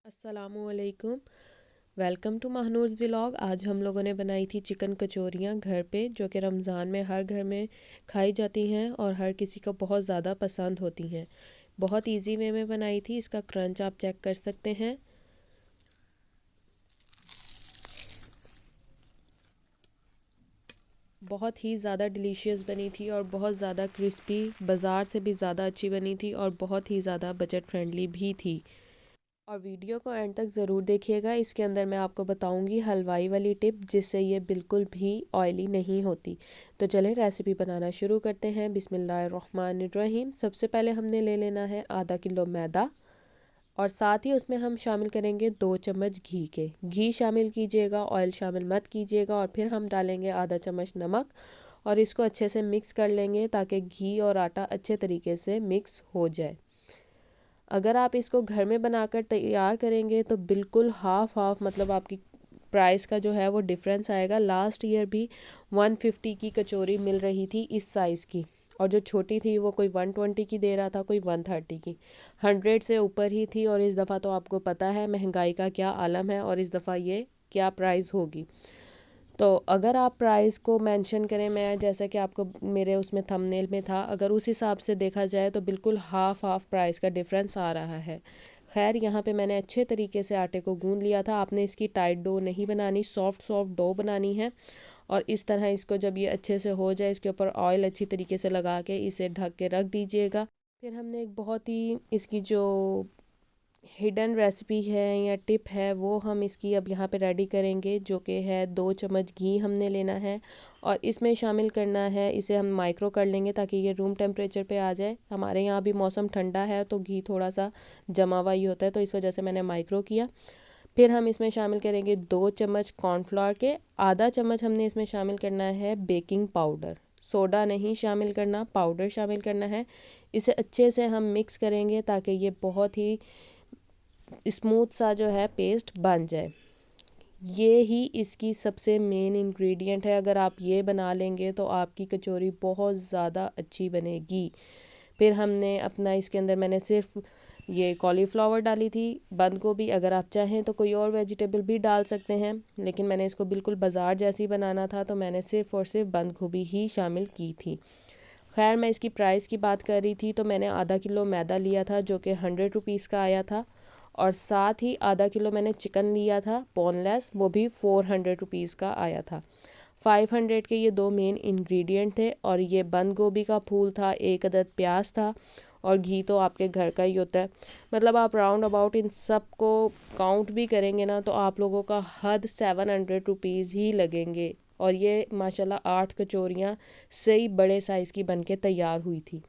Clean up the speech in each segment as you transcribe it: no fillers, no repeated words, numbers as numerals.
अस्सलामुअलैकुम। Welcome to महानूर्स vlog. आज हम लोगों ने बनाई थी चिकन कचौरियाँ घर पे, जो कि रमज़ान में हर घर में खाई जाती हैं और हर किसी को बहुत ज़्यादा पसंद होती हैं। बहुत इजी वे में बनाई थी, इसका क्रंच आप चेक कर सकते हैं। बहुत ही ज़्यादा डिलीशियस बनी थी और बहुत ज़्यादा क्रिस्पी, बाज़ार से भी ज़्यादा अच्छी बनी थी और बहुत ही ज़्यादा बजट फ्रेंडली भी थी। और वीडियो को एंड तक ज़रूर देखिएगा। इसके अंदर मैं आपको बताऊंगी हलवाई वाली टिप, जिससे ये बिल्कुल भी ऑयली नहीं होती। तो चलें रेसिपी बनाना शुरू करते हैं। बिस्मिल्लाहिर्रहमानिर्रहीम। सबसे पहले हमने ले लेना है आधा किलो मैदा और साथ ही उसमें हम शामिल करेंगे 2 चम्मच घी के। घी शामिल कीजिएगा, ऑयल शामिल मत कीजिएगा। और फिर हम डालेंगे आधा चम्मच नमक और इसको अच्छे से मिक्स कर लेंगे ताकि घी और आटा अच्छे तरीके से मिक्स हो जाए। अगर आप इसको घर में बनाकर तैयार करेंगे तो बिल्कुल हाफ हाफ, मतलब आपकी प्राइस का जो है वो डिफरेंस आएगा। लास्ट ईयर भी 150 की कचौरी मिल रही थी इस साइज़ की, और जो छोटी थी वो कोई 120 की दे रहा था, कोई 130 की। 100 से ऊपर ही थी। और इस दफ़ा तो आपको पता है महंगाई का क्या आलम है और इस दफ़ा ये क्या प्राइस होगी। तो अगर आप प्राइस को मेंशन करें, मैं जैसा कि आपको मेरे उसमें थंबनेल में था, अगर उस हिसाब से देखा जाए तो बिल्कुल हाफ हाफ प्राइस का डिफरेंस आ रहा है। खैर, यहाँ पे मैंने अच्छे तरीके से आटे को गूंद लिया था। आपने इसकी टाइट डो नहीं बनानी, सॉफ्ट सॉफ्ट डो बनानी है। और इस तरह इसको जब ये अच्छे से हो जाए, इसके ऊपर ऑयल अच्छी तरीके से लगा के इसे ढक के रख दीजिएगा। फिर हमने एक बहुत ही इसकी जो हिडन रेसिपी है या टिप है वो हम इसकी अब यहाँ पे रेडी करेंगे, जो कि है 2 चम्मच घी हमने लेना है और इसमें शामिल करना है, इसे हम माइक्रो कर लेंगे ताकि ये रूम टेम्परेचर पे आ जाए। हमारे यहाँ भी मौसम ठंडा है तो घी थोड़ा सा जमा हुआ ही होता है, तो इस वजह से मैंने माइक्रो किया। फिर हम इसमें शामिल करेंगे 2 चम्मच कॉर्नफ्लावर के। आधा चम्मच हमने इसमें शामिल करना है बेकिंग पाउडर। सोडा नहीं शामिल करना, पाउडर शामिल करना है। इसे अच्छे से हम मिक्स करेंगे ताकि ये बहुत ही स्मूथ सा जो है पेस्ट बन जाए। ये ही इसकी सबसे मेन इंग्रेडिएंट है। अगर आप ये बना लेंगे तो आपकी कचौरी बहुत ज़्यादा अच्छी बनेगी। फिर हमने अपना इसके अंदर मैंने सिर्फ ये कॉलीफ्लावर डाली थी, बंद गोभी। अगर आप चाहें तो कोई और वेजिटेबल भी डाल सकते हैं, लेकिन मैंने इसको बिल्कुल बाज़ार जैसी बनाना था तो मैंने सिर्फ और सिर्फ बंद गोभी ही शामिल की थी। खैर, मैं इसकी प्राइस की बात कर रही थी तो मैंने आधा किलो मैदा लिया था जो कि 100 रुपीज़ का आया था। और साथ ही आधा किलो मैंने चिकन लिया था बोनलेस, वो भी 400 रुपीज़ का आया था। 500 के ये दो मेन इंग्रेडिएंट थे। और ये बंद गोभी का फूल था, एक अदद प्याज था और घी तो आपके घर का ही होता है। मतलब आप राउंड अबाउट इन सब को काउंट भी करेंगे ना तो आप लोगों का हद 700 रुपीज़ ही लगेंगे। और ये माशाल्लाह 8 कचौरियाँ सही बड़े साइज़ की बन के तैयार हुई थी।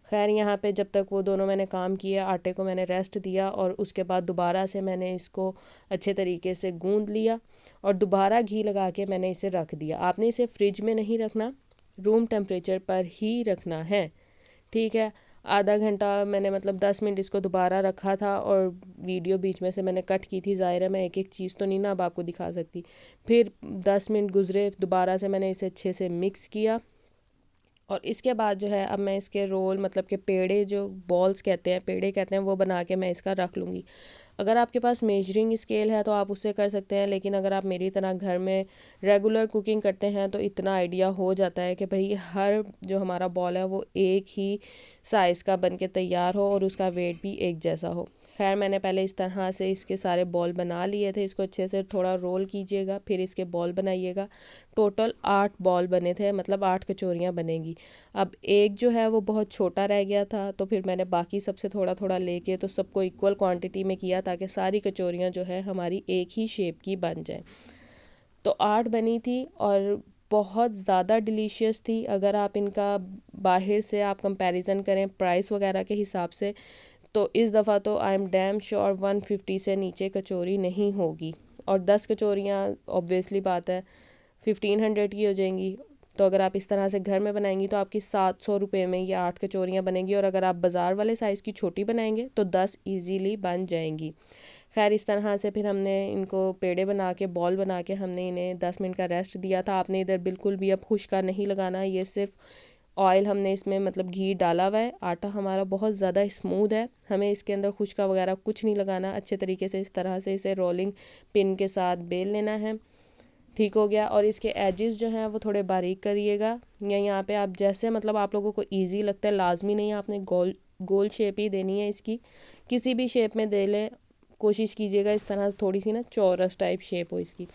खैर, यहाँ पे जब तक वो दोनों मैंने काम किया, आटे को मैंने रेस्ट दिया और उसके बाद दोबारा से मैंने इसको अच्छे तरीके से गूंद लिया और दोबारा घी लगा के मैंने इसे रख दिया। आपने इसे फ्रिज में नहीं रखना, रूम टेम्परेचर पर ही रखना है, ठीक है। आधा घंटा मैंने, मतलब 10 मिनट इसको दोबारा रखा था और वीडियो बीच में से मैंने कट की थी। ज़ाहिर है मैं एक एक चीज़ तो नहीं ना अब आपको दिखा सकती। फिर 10 मिनट गुजरे, दोबारा से मैंने इसे अच्छे से मिक्स किया और इसके बाद जो है अब मैं इसके रोल, मतलब कि पेड़े, जो बॉल्स कहते हैं, पेड़े कहते हैं, वो बना के मैं इसका रख लूँगी। अगर आपके पास मेजरिंग स्केल है तो आप उससे कर सकते हैं, लेकिन अगर आप मेरी तरह घर में रेगुलर कुकिंग करते हैं तो इतना आइडिया हो जाता है कि भाई हर जो हमारा बॉल है वो एक ही साइज़ का बन के तैयार हो और उसका वेट भी एक जैसा हो। खैर, मैंने पहले इस तरह से इसके सारे बॉल बना लिए थे। इसको अच्छे से थोड़ा रोल कीजिएगा, फिर इसके बॉल बनाइएगा। टोटल 8 बॉल बने थे, मतलब 8 कचौरियाँ बनेगी। अब एक जो है वो बहुत छोटा रह गया था तो फिर मैंने बाकी सबसे थोड़ा थोड़ा लेके तो सबको इक्वल क्वांटिटी में किया ताकि सारी कचौरियाँ जो है हमारी एक ही शेप की बन जाए। तो 8 बनी थी और बहुत ज़्यादा डिलीशियस थी। अगर आप इनका बाहर से आप कंपैरिजन करें प्राइस वगैरह के हिसाब से तो इस दफ़ा तो आई एम डैम श्योर 150 से नीचे कचौरी नहीं होगी। और 10 कचौरियाँ ऑब्वियसली बात है 1500 की हो जाएंगी। तो अगर आप इस तरह से घर में बनाएंगी तो आपकी 700 रुपये में ये 8 कचौरियाँ बनेंगी। और अगर आप बाज़ार वाले साइज़ की छोटी बनाएंगे तो 10 इजीली बन जाएंगी। खैर, इस तरह से फिर हमने इनको पेड़े बना के, बॉल बना के हमने इन्हें 10 मिनट का रेस्ट दिया था। आपने इधर बिल्कुल भी अब खुश्का नहीं लगाना, ये सिर्फ ऑयल हमने इसमें मतलब घी डाला हुआ है। आटा हमारा बहुत ज़्यादा स्मूथ है, हमें इसके अंदर खुशका वगैरह कुछ नहीं लगाना। अच्छे तरीके से इस तरह से इसे रोलिंग पिन के साथ बेल लेना है। ठीक हो गया। और इसके एजेस जो हैं वो थोड़े बारीक करिएगा, या यहाँ पे आप जैसे मतलब आप लोगों को इजी लगता है, लाजमी नहीं है आपने गोल गोल शेप ही देनी है इसकी, किसी भी शेप में दे लें, कोशिश कीजिएगा इस तरह थोड़ी सी ना चौरस टाइप शेप हो इसकी।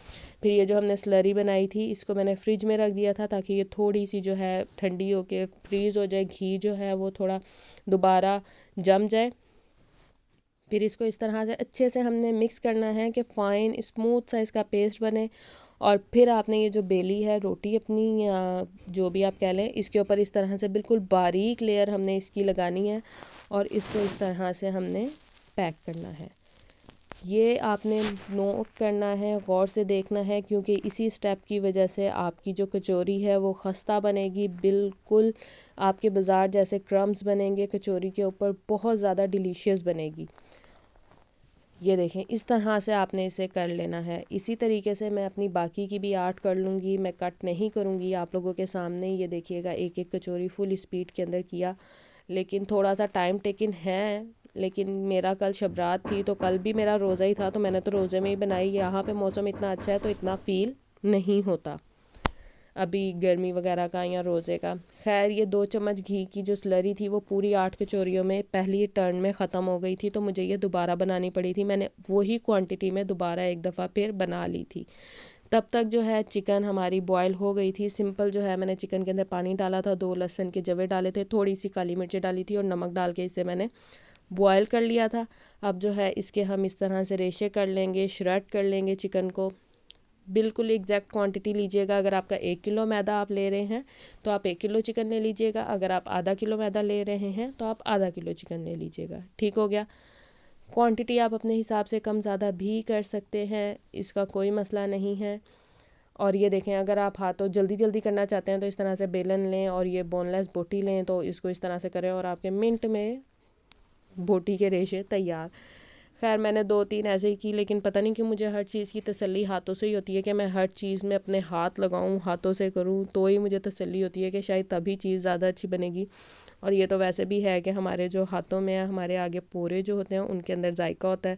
फिर ये जो हमने स्लरी बनाई थी इसको मैंने फ्रिज में रख दिया था ताकि ये थोड़ी सी जो है ठंडी होके फ्रीज़ हो जाए, घी जो है वो थोड़ा दोबारा जम जाए। फिर इसको इस तरह से अच्छे से हमने मिक्स करना है कि फ़ाइन स्मूथ सा इसका पेस्ट बने। और फिर आपने ये जो बेली है रोटी अपनी, या जो भी आप कह लें, इसके ऊपर इस तरह से बिल्कुल बारीक लेयर हमने इसकी लगानी है और इसको इस तरह से हमने पैक करना है। ये आपने नोट करना है, गौर से देखना है, क्योंकि इसी स्टेप की वजह से आपकी जो कचौरी है वो खस्ता बनेगी, बिल्कुल आपके बाज़ार जैसे क्रम्स बनेंगे कचौरी के ऊपर, बहुत ज़्यादा डिलीशियस बनेगी। ये देखें इस तरह से आपने इसे कर लेना है। इसी तरीके से मैं अपनी बाकी की भी आर्ट कर लूँगी, मैं कट नहीं करूँगी आप लोगों के सामने। ये देखिएगा एक एक कचौरी फुल स्पीड के अंदर किया, लेकिन थोड़ा सा टाइम टेकिन है। लेकिन मेरा कल शबरात थी तो कल भी मेरा रोज़ा ही था, तो मैंने तो रोज़े में ही बनाई। यहाँ पे मौसम इतना अच्छा है तो इतना फ़ील नहीं होता अभी गर्मी वगैरह का या रोज़े का। खैर ये 2 चम्मच घी की जो स्लरी थी वो पूरी 8 कचौरियों में पहली टर्न में ख़त्म हो गई थी, तो मुझे ये दोबारा बनानी पड़ी थी। मैंने वही क्वांटिटी में दोबारा एक दफ़ा फिर बना ली थी। तब तक जो है चिकन हमारी बॉयल हो गई थी। सिंपल जो है मैंने चिकन के अंदर पानी डाला था, 2 लहसुन के जवे डाले थे, थोड़ी सी काली मिर्चें डाली थी और नमक डाल के इसे मैंने बॉयल कर लिया था। अब जो है इसके हम इस तरह से रेशे कर लेंगे, श्रेड कर लेंगे चिकन को। बिल्कुल एग्जैक्ट क्वांटिटी लीजिएगा। अगर आपका 1 किलो मैदा आप ले रहे हैं तो आप 1 किलो चिकन ले लीजिएगा, अगर आप आधा किलो मैदा ले रहे हैं तो आप आधा किलो चिकन ले लीजिएगा। ठीक हो गया। क्वांटिटी आप अपने हिसाब से कम ज़्यादा भी कर सकते हैं, इसका कोई मसला नहीं है। और ये देखें अगर आप हाथों जल्दी जल्दी करना चाहते हैं तो इस तरह से बेलन लें और ये बोनलेस बोटी लें, तो इसको इस तरह से करें और आपके मिनट में बोटी के रेशे तैयार। खैर मैंने 2-3 ऐसे ही की, लेकिन पता नहीं क्यों मुझे हर चीज़ की तसल्ली हाथों से ही होती है कि मैं हर चीज़ में अपने हाथ लगाऊं, हाथों से करूं, तो ही मुझे तसल्ली होती है कि शायद तभी चीज़ ज़्यादा अच्छी बनेगी। और ये तो वैसे भी है कि हमारे जो हाथों में है, हमारे आगे पोरे जो होते हैं उनके अंदर जायका होता है,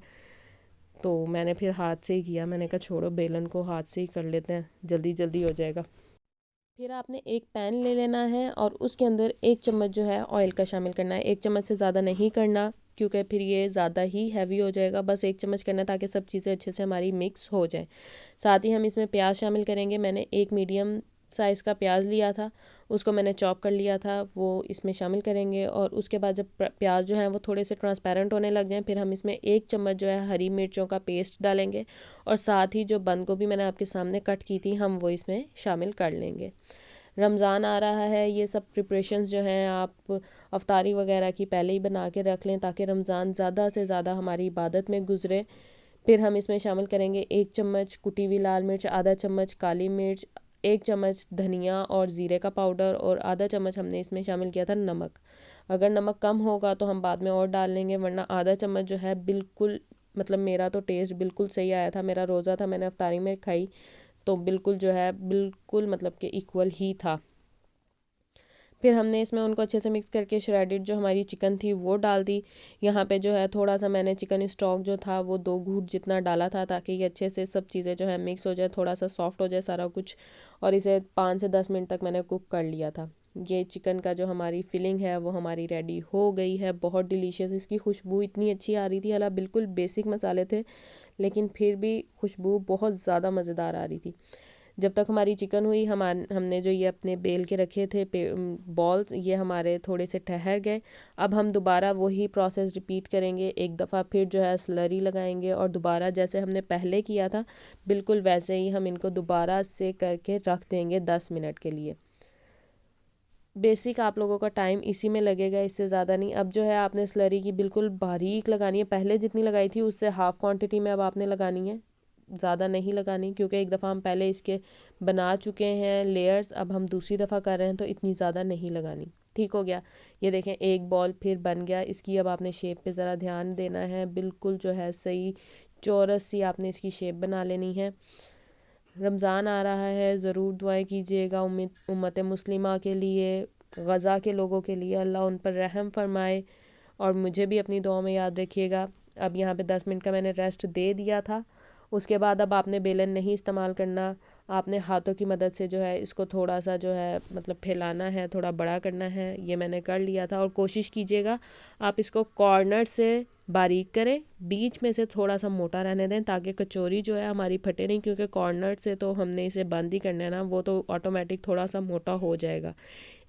तो मैंने फिर हाथ से ही किया। मैंने कहा छोड़ो बेलन को हाथ से ही कर लेते हैं, जल्दी जल्दी हो जाएगा। फिर आपने एक पैन ले लेना है और उसके अंदर 1 चम्मच जो है ऑयल का शामिल करना है। 1 चम्मच से ज़्यादा नहीं करना, क्योंकि फिर ये ज़्यादा ही हैवी हो जाएगा। बस 1 चम्मच करना है ताकि सब चीज़ें अच्छे से हमारी मिक्स हो जाएं। साथ ही हम इसमें प्याज शामिल करेंगे। मैंने एक मीडियम साइज़ का प्याज लिया था, उसको मैंने चॉप कर लिया था, वो इसमें शामिल करेंगे। और उसके बाद जब प्याज जो है वो थोड़े से ट्रांसपेरेंट होने लग जाएं, फिर हम इसमें 1 चम्मच जो है हरी मिर्चों का पेस्ट डालेंगे और साथ ही जो बंद गोभी मैंने आपके सामने कट की थी हम वो इसमें शामिल कर लेंगे। रमज़ान आ रहा है, ये सब प्रिपरेशंस जो हैं आप अफ्तारी वगैरह की पहले ही बना के रख लें ताकि रमज़ान ज़्यादा से ज़्यादा हमारी इबादत में गुजरे। फिर हम इसमें शामिल करेंगे 1 चम्मच कुटी हुई लाल मिर्च, आधा चम्मच काली मिर्च, 1 चम्मच धनिया और ज़ीरे का पाउडर और आधा चम्मच हमने इसमें शामिल किया था नमक। अगर नमक कम होगा तो हम बाद में और डाल लेंगे, वरना आधा चम्मच जो है बिल्कुल, मतलब मेरा तो टेस्ट बिल्कुल सही आया था। मेरा रोज़ा था, मैंने अफ्तारी में खाई, तो बिल्कुल जो है बिल्कुल मतलब कि इक्वल ही था। फिर हमने इसमें उनको अच्छे से मिक्स करके श्रेडेड जो हमारी चिकन थी वो डाल दी। यहाँ पे जो है थोड़ा सा मैंने चिकन स्टॉक जो था वो 2 घूंट जितना डाला था ताकि ये अच्छे से सब चीज़ें जो है मिक्स हो जाए, थोड़ा सा सॉफ्ट हो जाए सारा कुछ। और इसे 5 से 10 मिनट तक मैंने कुक कर लिया था। ये चिकन का जो हमारी फिलिंग है वो हमारी रेडी हो गई है। बहुत डिलीशियस, इसकी खुशबू इतनी अच्छी आ रही थी। हालांकि बिल्कुल बेसिक मसाले थे, लेकिन फिर भी खुशबू बहुत ज़्यादा मज़ेदार आ रही थी। जब तक हमारी चिकन हुई, हमने जो ये अपने बेल के रखे थे बॉल्स, ये हमारे थोड़े से ठहर गए। अब हम दोबारा वही प्रोसेस रिपीट करेंगे। एक दफ़ा फिर जो है स्लरी लगाएंगे और दोबारा जैसे हमने पहले किया था बिल्कुल वैसे ही हम इनको दोबारा से करके रख देंगे 10 मिनट के लिए। बेसिक आप लोगों का टाइम इसी में लगेगा, इससे ज़्यादा नहीं। अब जो है आपने स्लरी की बिल्कुल बारीक लगानी है, पहले जितनी लगाई थी उससे हाफ़ क्वांटिटी में अब आपने लगानी है, ज़्यादा नहीं लगानी, क्योंकि एक दफ़ा हम पहले इसके बना चुके हैं लेयर्स, अब हम दूसरी दफ़ा कर रहे हैं तो इतनी ज़्यादा नहीं लगानी। ठीक हो गया। ये देखें एक बॉल फिर बन गया। इसकी अब आपने शेप पे ज़रा ध्यान देना है, बिल्कुल जो है सही चौरस सी आपने इसकी शेप बना लेनी है। रमज़ान आ रहा है, ज़रूर दुआएं कीजिएगा उम्मत मुस्लिमा के लिए। गज़ा के लोगों के लिए, अल्लाह उन पर रहम फरमाए और मुझे भी अपनी दुआ में याद रखिएगा। अब यहाँ पे 10 मिनट का मैंने रेस्ट दे दिया था। उसके बाद अब आपने बेलन नहीं इस्तेमाल करना, आपने हाथों की मदद से जो है इसको थोड़ा सा जो है मतलब फैलाना है, थोड़ा बड़ा करना है। ये मैंने कर लिया था। और कोशिश कीजिएगा आप इसको कॉर्नर से बारीक करें, बीच में से थोड़ा सा मोटा रहने दें ताकि कचौरी जो है हमारी फटे नहीं, क्योंकि कॉर्नर से तो हमने इसे बंद ही करना है ना, वो तो ऑटोमेटिक थोड़ा सा मोटा हो जाएगा।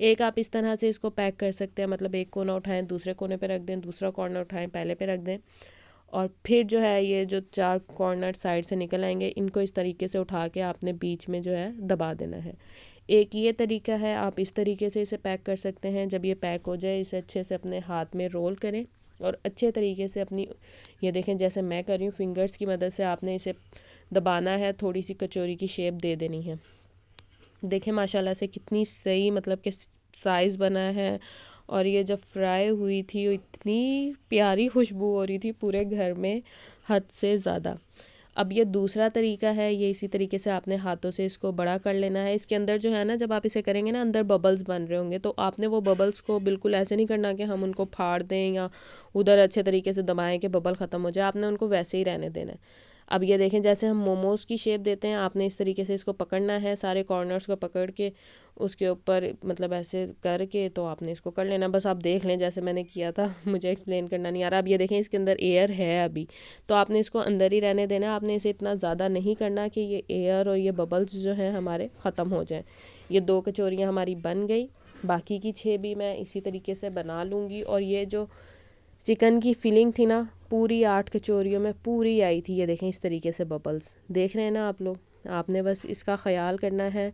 एक आप इस तरह से इसको पैक कर सकते हैं, मतलब एक कोना उठाएं, दूसरे कोने पे रख दें, दूसरा कॉर्नर उठाएं, पहले पे रख दें, और फिर जो है ये जो 4 कॉर्नर साइड से निकल आएंगे, इनको इस तरीके से उठा के आपने बीच में जो है दबा देना है। एक ये तरीका है, आप इस तरीके से इसे पैक कर सकते हैं। जब ये पैक हो जाए इसे अच्छे से अपने हाथ में रोल करें और अच्छे तरीके से अपनी, ये देखें जैसे मैं कर रही हूँ, फिंगर्स की मदद से आपने इसे दबाना है, थोड़ी सी कचौरी की शेप दे देनी है। देखें माशाल्लाह से कितनी सही मतलब कि साइज़ बना है। और ये जब फ्राई हुई थी इतनी प्यारी खुशबू हो रही थी पूरे घर में, हद से ज़्यादा। अब ये दूसरा तरीका है, ये इसी तरीके से आपने हाथों से इसको बड़ा कर लेना है। इसके अंदर जो है ना, जब आप इसे करेंगे ना, अंदर बबल्स बन रहे होंगे, तो आपने वो बबल्स को बिल्कुल ऐसे नहीं करना कि हम उनको फाड़ दें या उधर अच्छे तरीके से दबाएं कि बबल ख़त्म हो जाए। आपने उनको वैसे ही रहने देना है। अब ये देखें जैसे हम मोमोज़ की शेप देते हैं, आपने इस तरीके से इसको पकड़ना है, सारे कॉर्नर्स को पकड़ के उसके ऊपर मतलब ऐसे करके तो आपने इसको कर लेना। बस आप देख लें जैसे मैंने किया था, मुझे एक्सप्लेन करना नहीं आ रहा। अब ये देखें इसके अंदर एयर है अभी, तो आपने इसको अंदर ही रहने देना। आपने इसे इतना ज़्यादा नहीं करना कि ये एयर और ये बबल्स जो हैं हमारे ख़त्म हो जाएं। ये 2 कचौरियाँ हमारी बन गई, बाकी की 6 भी मैं इसी तरीके से बना लूँगी। और ये जो चिकन की फिलिंग थी ना, पूरी 8 कचौरियों में पूरी आई थी। ये देखें इस तरीके से बबल्स देख रहे हैं ना आप लोग। आपने बस इसका ख्याल करना है,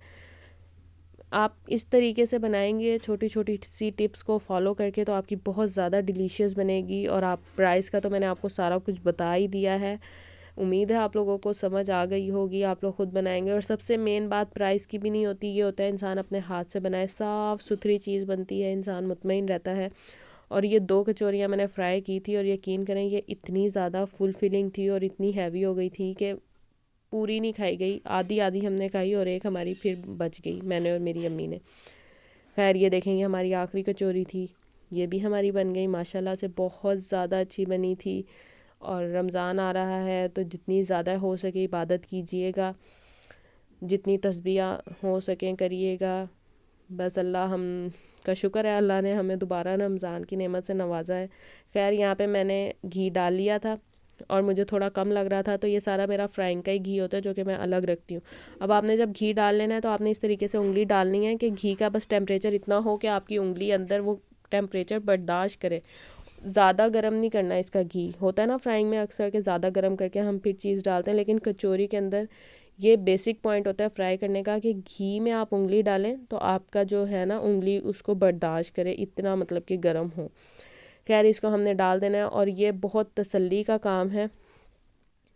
आप इस तरीके से बनाएंगे छोटी छोटी सी टिप्स को फॉलो करके तो आपकी बहुत ज़्यादा डिलीशियस बनेगी। और आप प्राइस का तो मैंने आपको सारा कुछ बता ही दिया है। उम्मीद है आप लोगों को समझ आ गई होगी, आप लोग खुद बनाएंगे। और सबसे मेन बात प्राइस की भी नहीं होती, ये होता है इंसान अपने हाथ से बनाए, साफ़ सुथरी चीज़ बनती है, इंसान मुतमईन रहता है। और ये 2 कचौरियाँ मैंने फ्राई की थी और यकीन करें ये इतनी ज़्यादा फुल फिलिंग थी और इतनी हैवी हो गई थी कि पूरी नहीं खाई गई, आधी आधी हमने खाई और एक हमारी फिर बच गई, मैंने और मेरी अम्मी ने। खैर ये देखेंगे हमारी आखिरी कचौरी थी, ये भी हमारी बन गई माशाल्लाह से, बहुत ज़्यादा अच्छी बनी थी। और रमज़ान आ रहा है तो जितनी ज़्यादा हो सके इबादत कीजिएगा, जितनी तस्बीह हो सकें करिएगा। बस अल्लाह हम का शुक्र है, अल्लाह ने हमें दोबारा रमज़ान की नेमत से नवाजा है। खैर यहाँ पे मैंने घी डाल लिया था और मुझे थोड़ा कम लग रहा था, तो ये सारा मेरा फ्राइंग का ही घी होता है जो कि मैं अलग रखती हूँ। अब आपने जब घी डाल लेना है तो आपने इस तरीके से उंगली डालनी है कि घी का बस टेम्परेचर इतना हो कि आपकी उंगली अंदर वो टेम्परेचर बर्दाश्त करे। ज़्यादा गर्म नहीं करना इसका घी, होता है ना फ्राइंग में अक्सर के ज़्यादा गर्म करके हम फिर चीज़ डालते हैं, लेकिन कचौरी के अंदर ये बेसिक पॉइंट होता है फ्राई करने का कि घी में आप उंगली डालें तो आपका जो है ना उंगली उसको बर्दाश्त करे, इतना मतलब कि गर्म हो। खैर इसको हमने डाल देना है और ये बहुत तसल्ली का काम है।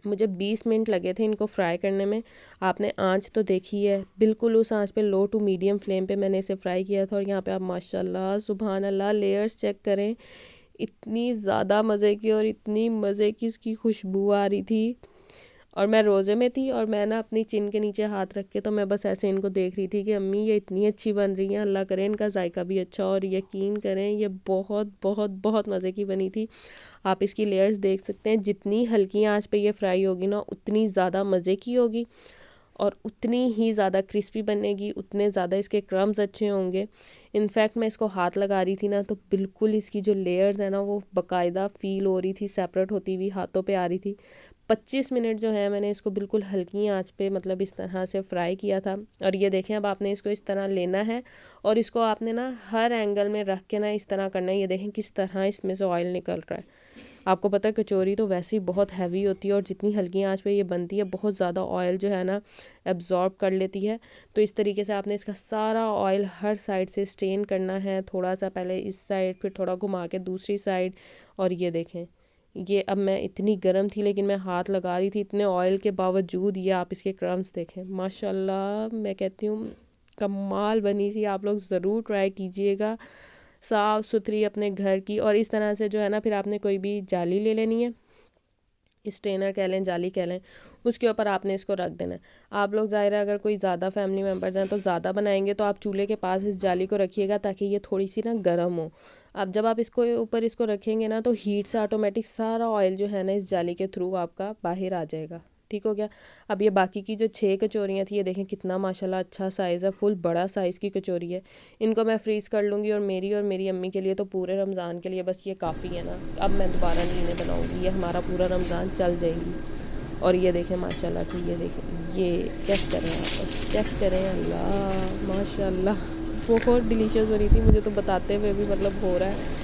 मुझे 20 मिनट लगे थे इनको फ्राई करने में। आपने आंच तो देखी है, बिल्कुल उस आंच पे लो टू मीडियम फ्लेम पे मैंने इसे फ्राई किया था। और यहाँ पे आप माशाल्लाह सुभान अल्लाह लेयर्स चेक करें, इतनी ज़्यादा मज़े की और इतनी मज़े की इसकी खुशबू आ रही थी। और मैं रोज़े में थी और मैं ना अपनी चिन के नीचे हाथ रख के तो मैं बस ऐसे इनको देख रही थी कि अम्मी ये इतनी अच्छी बन रही हैं, अल्लाह करे इनका जायका भी अच्छा हो। और यकीन करें ये बहुत बहुत बहुत मज़े की बनी थी। आप इसकी लेयर्स देख सकते हैं, जितनी हल्की आंच पे ये फ्राई होगी ना उतनी ज़्यादा मज़े की होगी और उतनी ही ज़्यादा क्रिस्पी बनेगी, उतने ज़्यादा इसके क्रम्स अच्छे होंगे। इनफैक्ट मैं इसको हाथ लगा रही थी ना तो बिल्कुल इसकी जो लेयर्स है ना वो बाकायदा फ़ील हो रही थी, सेपरेट होती हुई हाथों पे आ रही थी। 25 मिनट जो है मैंने इसको बिल्कुल हल्की आंच पे मतलब इस तरह से फ्राई किया था। और ये देखें अब आपने इसको इस तरह लेना है और इसको आपने ना हर एंगल में रख के ना इस तरह करना है। ये देखें किस तरह इसमें से ऑयल निकल रहा है। आपको पता है कचौरी तो वैसे ही बहुत हैवी होती है और जितनी हल्की आंच पे ये बनती है बहुत ज़्यादा ऑयल जो है ना एब्जॉर्ब कर लेती है। तो इस तरीके से आपने इसका सारा ऑयल हर साइड से स्ट्रेन करना है, थोड़ा सा पहले इस साइड फिर थोड़ा घुमा के दूसरी साइड। और ये देखें ये अब मैं इतनी गर्म थी लेकिन मैं हाथ लगा रही थी, इतने ऑयल के बावजूद ये आप इसके क्रम्स देखें माशाल्लाह, मैं कहती हूँ कमाल बनी थी। आप लोग ज़रूर ट्राई कीजिएगा, साफ़ सुथरी अपने घर की। और इस तरह से जो है ना फिर आपने कोई भी जाली ले लेनी है, स्टेनर कह लें, जाली कह लें, उसके ऊपर आपने इसको रख देना है। आप लोग ज़ाहिर है अगर कोई ज़्यादा फैमिली मेम्बर्स हैं तो ज़्यादा बनाएंगे तो आप चूल्हे के पास इस जाली को रखिएगा ताकि ये थोड़ी सी ना गर्म हो। अब जब आप इसको ऊपर इसको रखेंगे ना तो हीट से ऑटोमेटिक सारा ऑयल जो है ना इस जाली के थ्रू आपका बाहर आ जाएगा। ठीक हो गया। अब ये बाकी की जो 6 कचौरियाँ थी, ये देखें कितना माशाल्लाह अच्छा साइज़ है, फुल बड़ा साइज़ की कचौरी है। इनको मैं फ्रीज़ कर लूँगी और मेरी अम्मी के लिए तो पूरे रमज़ान के लिए बस ये काफ़ी है ना। अब मैं दोबारा नहीं इन्हें बनाऊँगी, ये हमारा पूरा रमज़ान चल जाएंगी। और ये देखें माशाल्लाह से, ये देखें, ये चेक करें आप, बस चेक करें, अल्लाह माशाल्लाह बहुत डिलीशियस बनी थी। मुझे तो बताते हुए भी मतलब हो रहा है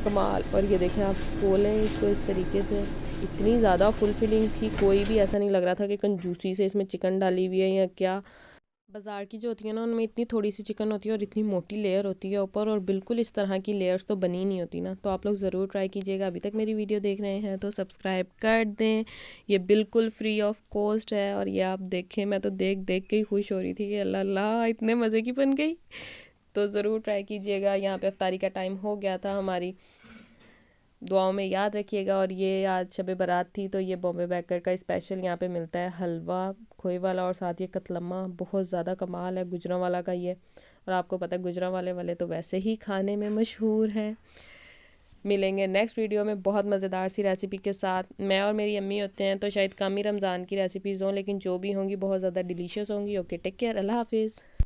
कमाल। और ये देखें आप खोलें इसको इस तरीके से, इतनी ज़्यादा फुलफिलिंग थी, कोई भी ऐसा नहीं लग रहा था कि कंजूसी से इसमें चिकन डाली हुई है या क्या। बाज़ार की जो होती है ना उनमें इतनी थोड़ी सी चिकन होती है और इतनी मोटी लेयर होती है ऊपर, और बिल्कुल इस तरह की लेयर्स तो बनी नहीं होती ना। तो आप लोग ज़रूर ट्राई कीजिएगा। अभी तक मेरी वीडियो देख रहे हैं तो सब्सक्राइब कर दें, ये बिल्कुल फ्री ऑफ कॉस्ट है। और ये आप देखें, मैं तो देख देख के ही खुश हो रही थी कि अल्लाह अल्लाह इतने मज़े की बन गई। तो ज़रूर ट्राई कीजिएगा। यहाँ पे अफ्तारी का टाइम हो गया था हमारी, दुआओं में याद रखिएगा। और ये आज शब बारात थी तो ये बॉम्बे बेकर का स्पेशल यहाँ पे मिलता है हलवा खोए वाला, और साथ ये कतलम्मा बहुत ज़्यादा कमाल है गुजरांवाला का ये। और आपको पता है गुजरांवाले वाले तो वैसे ही खाने में मशहूर हैं। मिलेंगे नेक्स्ट वीडियो में बहुत मज़ेदार सी रेसिपी के साथ। मैं और मेरी अम्मी होते हैं तो शायद कम ही रमज़ान की रेसिपीज़ हों, लेकिन जो भी होंगी बहुत ज़्यादा डिलीशियस होंगी। ओके, टेक केयर, अल्लाह हाफिज़।